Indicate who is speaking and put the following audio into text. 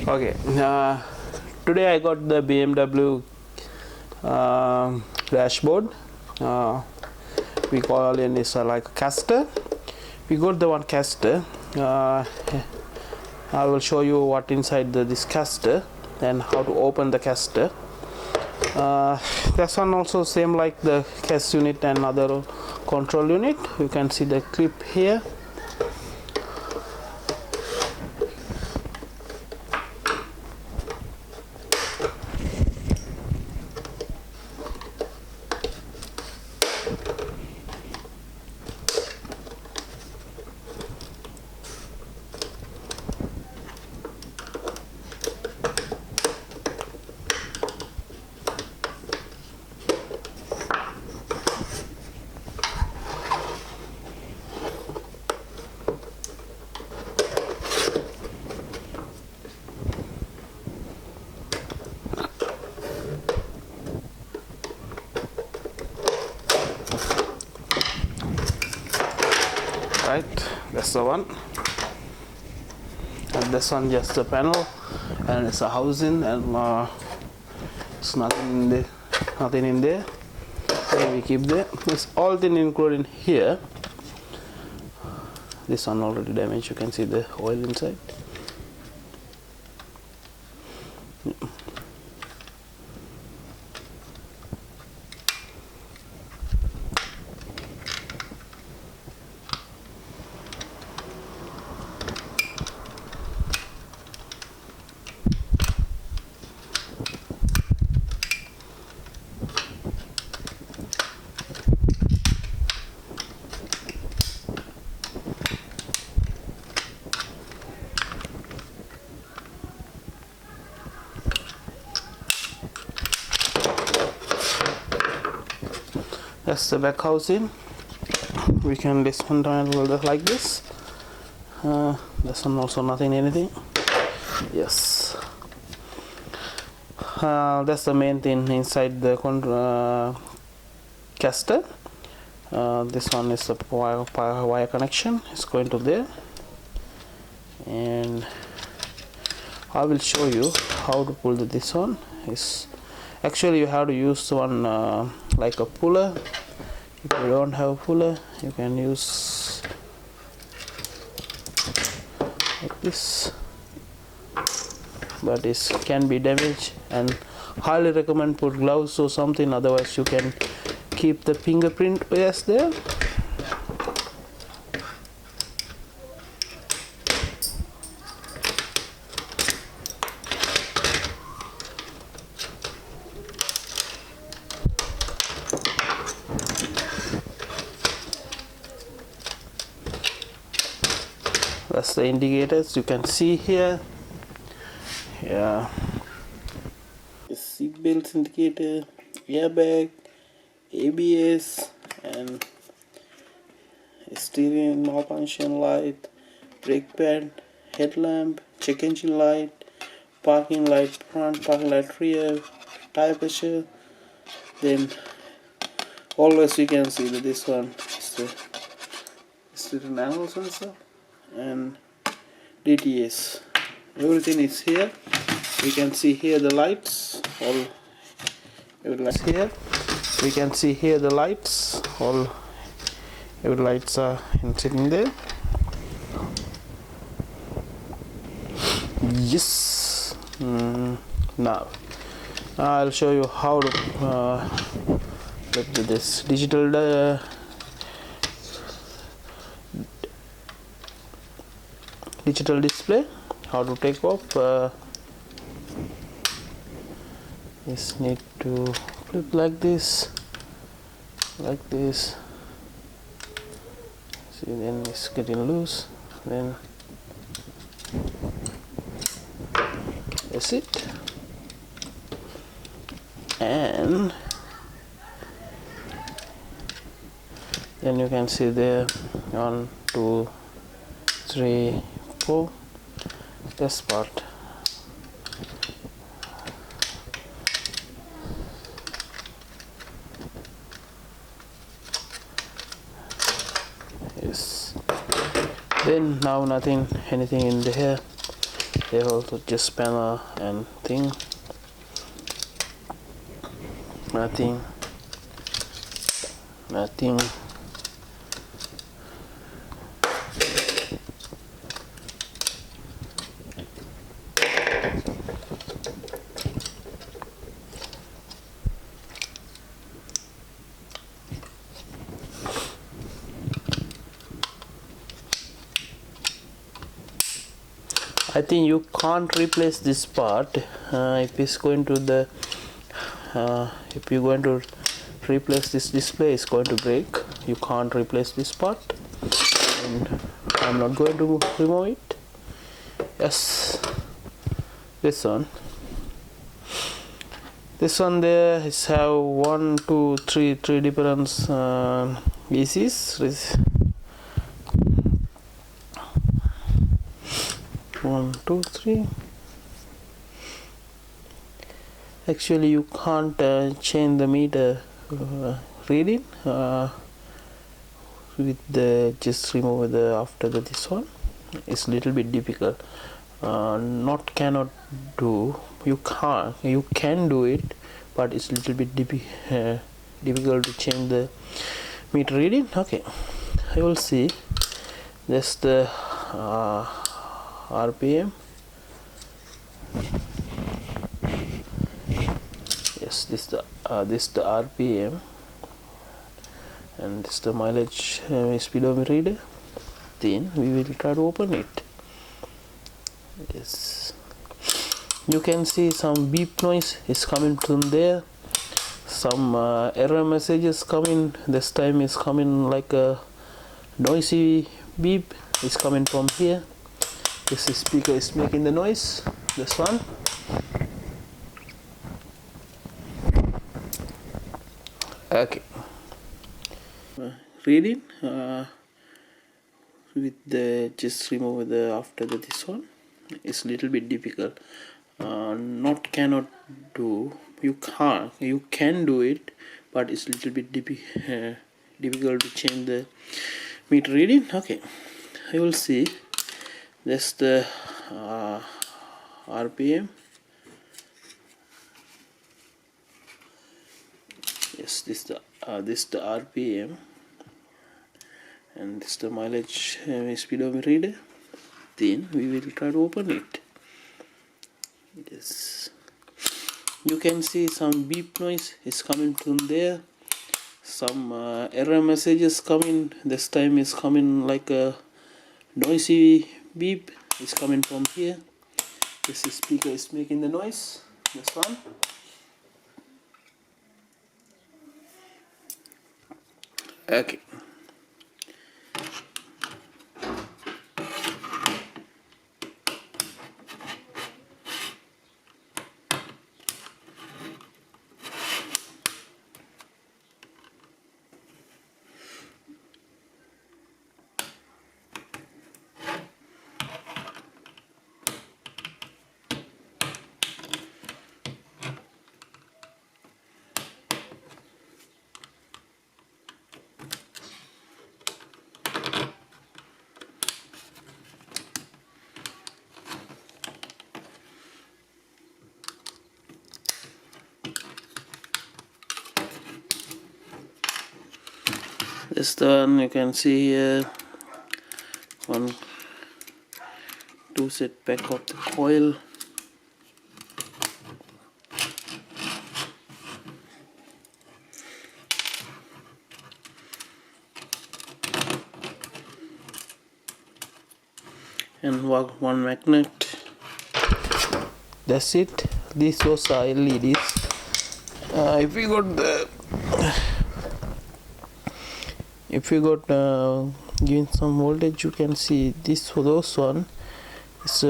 Speaker 1: Okay, today I got the BMW dashboard. We call it is like a caster. We got the one caster. I will show you what inside this caster and how to open the caster. This one also same like the cast unit and other control unit. You can see the clip here. Right, that's the one, and this one just the panel, and it's a housing, and it's nothing in there. So we keep there. It's all thing included here. This one already damaged. You can see the oil inside. That's the back housing. We can dismantle it like this. This one also nothing anything. Yes. That's the main thing inside the caster. This one is a wire connection. It's going to there, and I will show you how to pull this one. Is actually you have to use one like a puller. If you don't have a puller, you can use like this, but this can be damaged, and highly recommend put gloves or something, otherwise you can keep the fingerprint as there. That's the indicators you can see here. Yeah, the seat belt indicator, airbag, ABS, and steering malfunction light, brake pad, headlamp, check engine light, parking light front, parking light rear, tire pressure. Then always you can see that this one is the steering angle sensor and DTS. Everything is here. We can see here the lights. All here. We can see here the lights. Every lights are sitting there. Yes. Now I'll show you how to get this digital display, how to take off. Just need to flip like this, see, then it's getting loose, then that's it, and then you can see there 1, 2, 3, 4, this part. Yes. Then now anything in the here. They also just spanner and thing. Nothing. I think you can't replace this part. If it's going to the if you're going to replace this display, it's going to break. You can't replace this part, and I'm not going to remove it. Yes, this one there is have 1 2 3 different ECs. 1 2 3. Actually you can't change the meter reading with the just remove the after this one. It's little bit difficult. Not cannot do, you can do it, but it's little bit difficult to change the meter reading. Okay, I will see. That's the RPM. Yes, this the RPM, and this the mileage speedometer reader. Then we will try to open it. Yes, you can see some beep noise is coming from there. Some error messages coming. This time is coming like a noisy beep. Is coming from here. This speaker is making the noise. This one. Okay. Reading with the just remove the after this one. It's little bit difficult. Not cannot do. You can do it, but it's little bit difficult to change the meter reading. Okay, I will see. That's the RPM. Yes, this the RPM, and this the mileage speedometer reader. Then we will try to open it. Yes, you can see some beep noise is coming from there. Some error messages coming. This time is coming like a noisy beep. Is coming from here. This speaker is making the noise. This one. Okay. This one you can see here. 1 2 set back of the coil. And one magnet. That's it. This was LEDs. If we got giving some voltage, you can see this for those one. It's